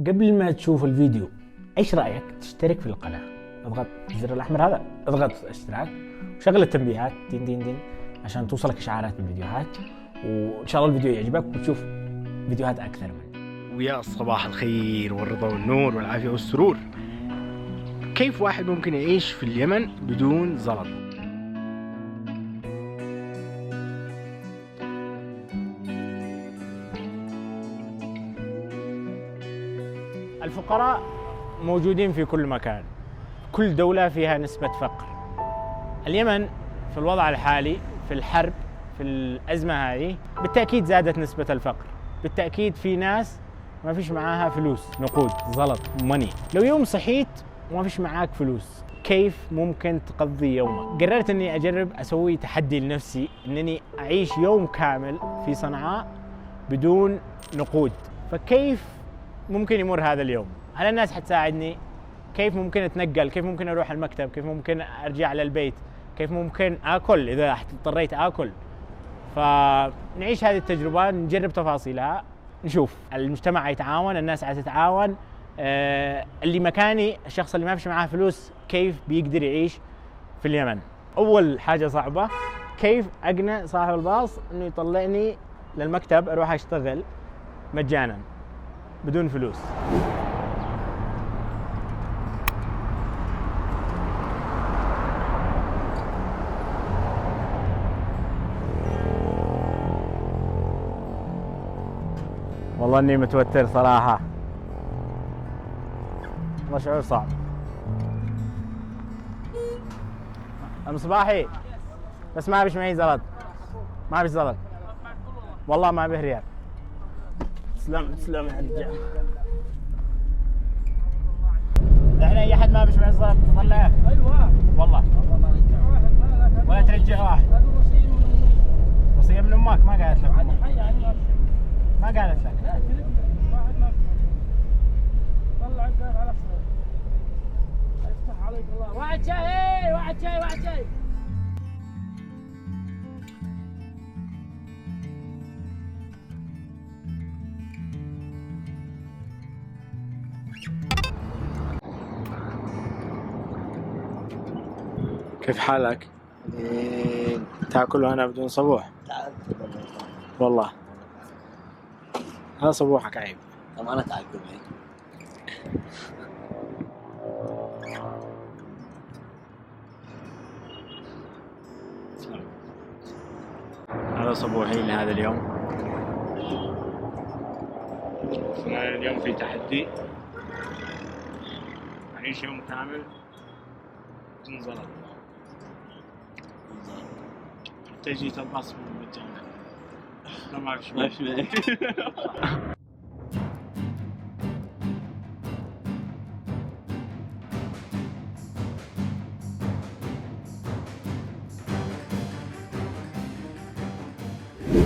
قبل ما تشوف الفيديو ايش رايك تشترك في القناه؟ اضغط الزر الاحمر هذا، اضغط اشتراك وشغل التنبيهات دين دين دين عشان توصلك اشعارات بالفيديوهات، وان شاء الله الفيديو يعجبك وتشوف فيديوهات اكثر منه. ويا صباح الخير والرضا والنور والعافيه والسرور. كيف واحد ممكن يعيش في اليمن بدون زلط؟ الفقراء موجودين في كل مكان، كل دولة فيها نسبة فقر. اليمن في الوضع الحالي، في الحرب، في الأزمة هذه، بالتأكيد زادت نسبة الفقر. بالتأكيد في ناس ما فيش معاها فلوس، نقود، زلط، ماني. لو يوم صحيت وما فيش معاك فلوس، كيف ممكن تقضي يومك؟ قررت اني اجرب اسوي تحدي لنفسي، انني اعيش يوم كامل في صنعاء بدون نقود. فكيف ممكن يمر هذا اليوم؟ هل الناس حتساعدني؟ كيف ممكن اتنقل؟ كيف ممكن اروح المكتب؟ كيف ممكن ارجع للبيت؟ كيف ممكن اكل اذا اضطريت اكل؟ فنعيش هذه التجربة، نجرب تفاصيلها، نشوف المجتمع يتعاون، الناس حتتعاون. اللي مكاني، الشخص اللي ما فيش معاه فلوس، كيف بيقدر يعيش في اليمن؟ اول حاجة صعبة، كيف اقنع صاحب الباص انه يطلعني للمكتب اروح اشتغل مجانا بدون فلوس. والله اني متوتر صراحة، والله شعور صعب. مصباحي، بس ما بيش معي زلط، ما بيش زلط والله، ما به ريال. تسلم يا رجال. احنا اي احد ما بيش معي زلط تطلعه. ايوه والله، ولا ترجع واحد. وصية من امك ما قالت لك؟ ما قالت لك؟ طلع الدرب على حساب. يفتح عليك الله. واحد شاي، واحد شاي، واحد شاي. كيف حالك؟ تاكل وانا بدون صبوح؟ والله هذا صبوحك عيب. طب انا تعقب هيك. هذا صبوحي لهذا اليوم. اليوم في تحدي، نعيش يوم كامل بدون زلط. تجي تبص من الجنة. لا ما في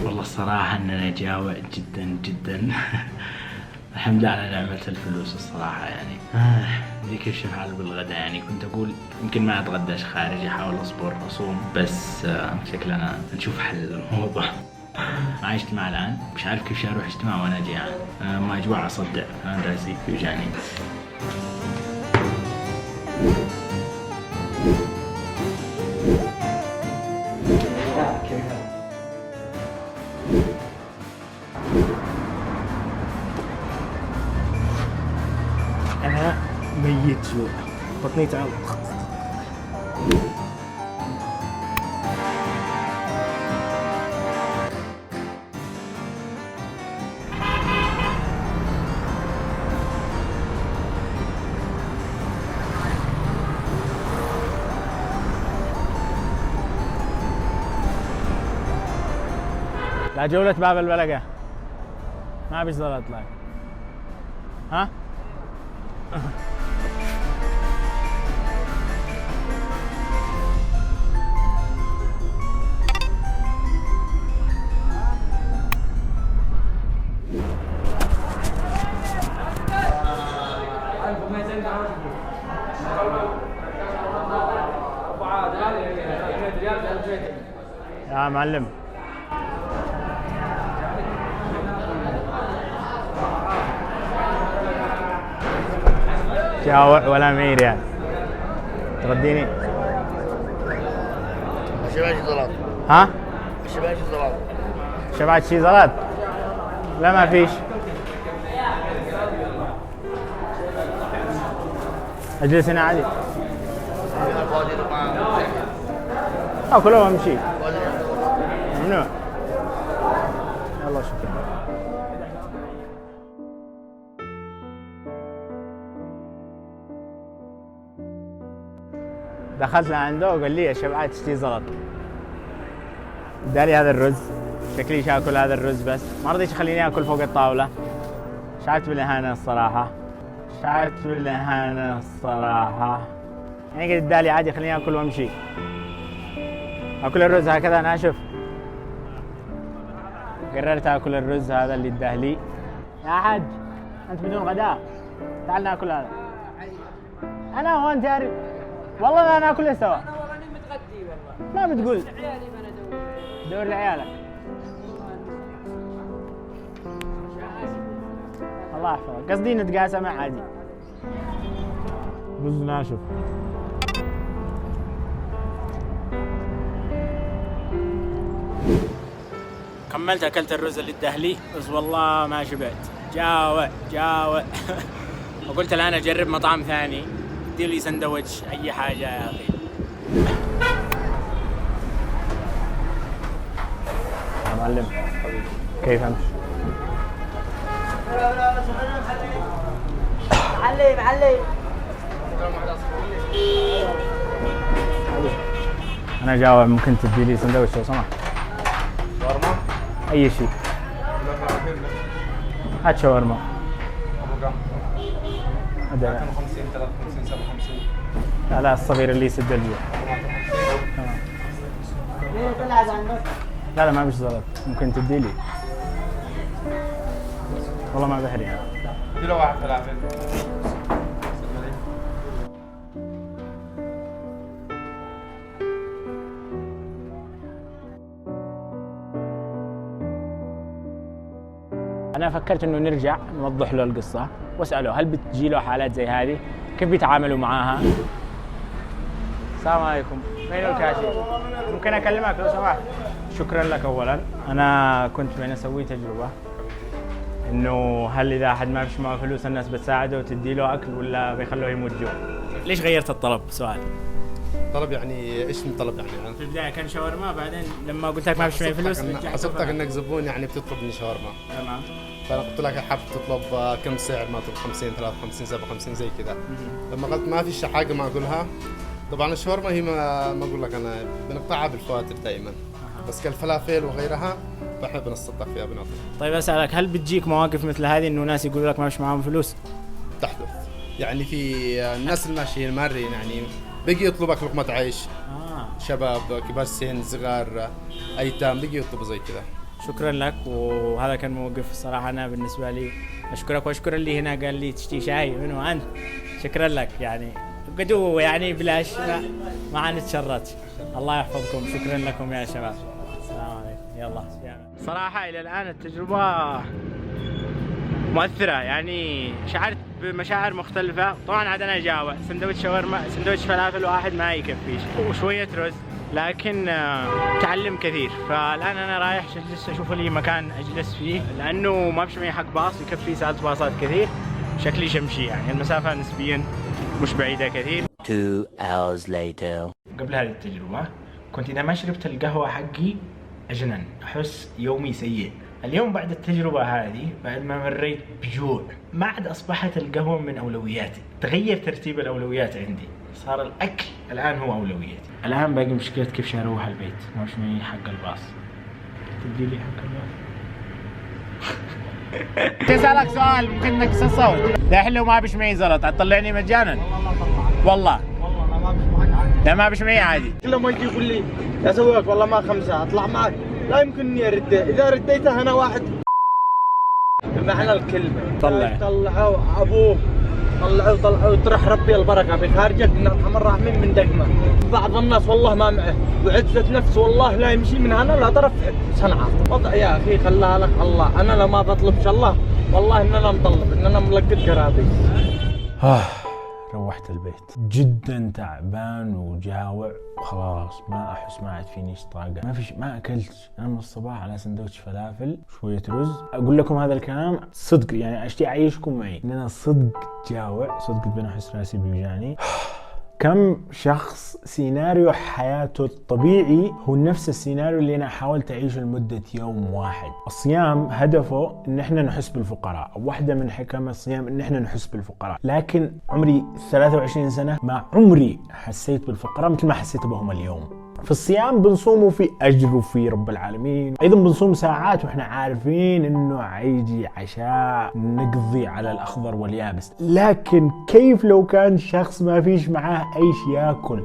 والله الصراحة أننا جاوع جدا جدا. الحمد لله على نعمة الفلوس الصراحة يعني. ذيك الشحال بالغداء يعني، كنت أقول يمكن ما أتغداش خارج، أحاول أصبر أصوم، بس شكلنا نشوف حل للموضوع. معي اجتماع الآن، مش عارف كيف أروح اجتماع وأنا جيعان. ما أجوع أصدع، أنا راسي يوجعني. أنا ميت جوع، بطني تعلق. لا جولة باب البلقة، ما بيش زلط لك. ها؟ يا معلم، جاوع ولا معي ريال. ترديني؟ شبعت زلط. ها؟ شبعت زلط. شبعت شي زلط؟ لا ما فيش. اجلس هنا عادي. اكل وامشي. ممنوع. يلا شكرا. دخلت لعنده وقال لي شبعت اشتي زلط. ادالي هذا الرز، شكلي شاكل هذا الرز بس ما رضيت يخليني اكل فوق الطاوله. شعرت بالاهانه الصراحه، شعرت بالاهانه الصراحه. يعني قد ادالي عادي خليني اكل وامشي. اكل الرز هكذا ناشف. قررت اكل الرز هذا اللي اداه لي. يا حاج انت بدون غداء، تعال ناكل هذا. انا وانت يا والله لا ناكل سوا. انا والله اني متغدي والله. ما بتقول عيالي ما انا دور لعيالك. الله يحفظك. قصدي نتقاسى مع عادي. رز ناشف. كملت اكلت الرز اللي اداه لي بس والله ما شبعت. جاوع جاوع. وقلت الان اجرب مطعم ثاني ادي لي سندوتش اي حاجه يا اخي. يا معلم كيف انت؟ معلم انا جاوع، ممكن تدي لي سندوتش لو سمحت؟ شاورما؟ اي شيء. هات شاورما. هذا 50 53 57. لا الصغير اللي يسد الجوع. لا ما بيش زلط، ممكن تدي لي؟ والله ما بحري انا. كيلو واحد فلافل. أنا فكرت إنه نرجع نوضح له القصة وأسأله هل بتجي له حالات زي هذه؟ كيف بيتعاملوا معاها؟ السلام عليكم، وين الكاشي؟ ممكن أكلمك لو سمحت؟ شكرا لك أولا، أنا كنت بين أسوي تجربة إنه هل إذا أحد ما فيش معه فلوس الناس بتساعده وتدي له أكل ولا بيخلوه يموت جوع؟ ليش غيرت الطلب؟ سؤال. طلب يعني ايش من طلب يعني؟ في البداية كان شاورما، بعدين لما قلت لك ما فيش معي فلوس حسبتك انك زبون يعني بتطلب مني شاورما. تمام. فانا قلت لك حاب تطلب كم سعر؟ ما تطلب 50 53 57 زي كذا. لما قلت ما فيش حاجه ما اقولها. طبعا الشاورما هي ما اقول لك انا بنقطعها بالفواتير دائما، بس كالفلافل وغيرها فاحنا بنصدق فيها بنعطي. طيب اسالك، هل بتجيك مواقف مثل هذه انه ناس يقولوا لك ما فيش معاهم فلوس؟ تحدث يعني في الناس الماشيين مارين يعني بيجي يطلبك لقمه عيش. شباب كبار السن صغار ايتام بيجي يطلبوا زي كذا. شكرا لك، وهذا كان موقف الصراحه انا بالنسبه لي اشكرك واشكر اللي هنا قال لي تشتي شاي منو انت. شكرا لك يعني قدو يعني بلاش ما نتشرت. الله يحفظكم، شكرا لكم يا شباب. السلام عليكم. يلا صراحه الى الان التجربه مؤثرة، يعني شعرت بمشاعر مختلفة. طبعا عاد أنا جاوع، سندوتش شاورما سندوتش فلافل واحد ما يكفيش وشوية رز، لكن تعلم كثير. فالآن أنا رايح أجلس أشوف لي مكان أجلس فيه، لأنه ما بش معي حق باص يكفي 3 باصات كثير. شكلي شمشي يعني المسافة نسبيا مش بعيدة كثير. 2 hours later. قبل هذه التجربة كنت إذا ما شربت القهوة حقي أجنن، أحس يومي سيء. اليوم بعد التجربة هذه، بعد ما مريت بجوع، ما عاد أصبحت القهوة من أولوياتي. تغير ترتيب الأولويات عندي، صار الأكل الآن هو أولوياتي. الآن باقي مشكلة كيف أروح البيت، ما مش معي حق الباص. تدي لي حق الباص. تسألك سؤال ممكن انك تصوت. دحين لو ما بش معي زلط هتطلعني مجانا؟ والله لا ما بش معي عادي. كل ما يجي يقول لي يا سواق والله ما 5 اطلع معك، لا يمكن اني ارده، اذا رديته انا واحد بمعنى الكلمه. طلعوا ابوه، طلعوا طرح ربي البركه بخارجك من ارحم الراحمين من دقمه. بعض الناس والله ما معه وعزه نفس والله لا يمشي من هنا لا طرف صنعاء. وضع يا اخي خلاها لك الله. انا لو ما بطلبش الله والله ان انا مطلب ان انا ملقط قرابي. روحت البيت جدا تعبان وجاوع خلاص، ما احس ما عاد فينيش طاقه، ما اكلت. انا من الصباح على سندوتش فلافل شويه رز. اقول لكم هذا الكلام صدق، يعني اشتي اعيشكم معي ان انا صدق جاوع، صدق بدنا احس راسي بيوجعني. كم شخص سيناريو حياته الطبيعي هو نفس السيناريو اللي أنا حاولت أعيشه لمدة يوم واحد. الصيام هدفه إن إحنا نحس بالفقراء، واحدة من حكم الصيام إن إحنا نحس بالفقراء، لكن عمري 23 سنة ما عمري حسيت بالفقراء مثل ما حسيت بهم اليوم. في الصيام بنصوم وفي أجر وفي رب العالمين، أيضا بنصوم ساعات وإحنا عارفين إنه عيجي عشاء نقضي على الأخضر واليابس، لكن كيف لو كان شخص ما فيش معاه أي شيء يأكل؟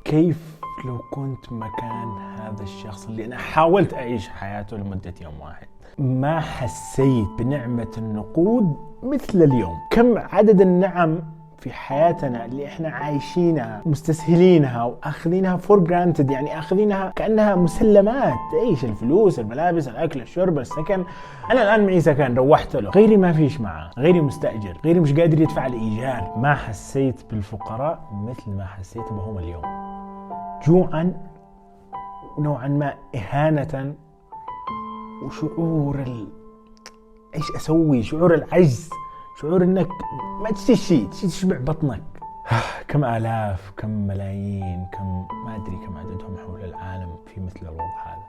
كيف لو كنت مكان هذا الشخص اللي أنا حاولت أعيش حياته لمدة يوم واحد؟ ما حسيت بنعمة النقود مثل اليوم. كم عدد النعم في حياتنا اللي احنا عايشينها مستسهلينها واخذينها فور جرانتد، يعني اخذينها كانها مسلمات، ايش الفلوس، الملابس، الاكل، الشرب، السكن. انا الان معي سكن روحت له، غيري ما فيش معه، غيري مستاجر، غيري مش قادر يدفع الايجار. ما حسيت بالفقراء مثل ما حسيت بهم اليوم، جوعا ونوعا ما اهانه، وشعور ايش اسوي، شعور العجز، شعور انك ما تشتي شيء، تشتي تشبع بطنك. كم آلاف، كم ملايين، كم ما أدري كم عددهم حول العالم في مثل الوضع هذا.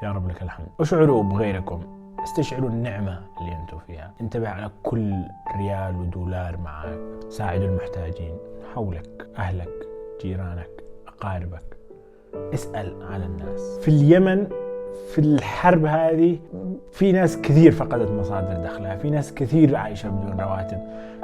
يا رب لك الحمد. اشعروا بغيركم، استشعروا النعمة اللي أنتم فيها. انتبه على كل ريال ودولار معك، ساعدوا المحتاجين حولك، أهلك، جيرانك، أقاربك. اسأل على الناس. في اليمن في الحرب هذه في ناس كثير فقدت مصادر دخلها، في ناس كثير عايشة بدون رواتب،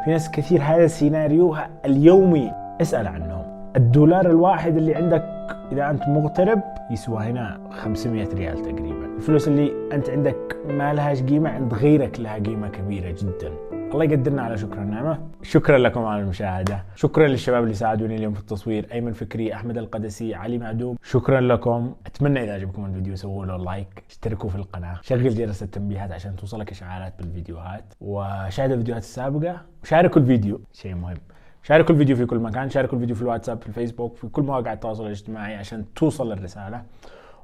في ناس كثير هذا سيناريوها اليومي. اسأل عنهم. الدولار الواحد اللي عندك إذا أنت مغترب يسوى هنا 500 ريال تقريبا. الفلوس اللي أنت عندك ما لهاش قيمة عند غيرك لها قيمة كبيرة جدا. الله يقدرنا على شكر النعمة. شكرا لكم على المشاهدة، شكرا للشباب اللي ساعدوني اليوم في التصوير، أيمن فكري، أحمد القدسي، علي معدوم، شكرا لكم. أتمنى إذا عجبكم الفيديو سووا له لايك، اشتركوا في القناة، شغل جرس التنبيهات عشان توصلك إشعارات بالفيديوهات، وشاهدوا الفيديوهات السابقة، وشاركوا الفيديو، شيء مهم. شاركوا الفيديو في كل مكان، شاركوا الفيديو في الواتساب، في الفيسبوك، في كل مواقع التواصل الاجتماعي عشان توصل الرسالة.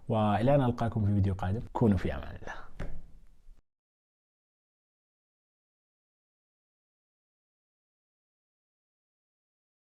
وإلى أن ألقاكم في فيديو قادم، كونوا في أمان الله.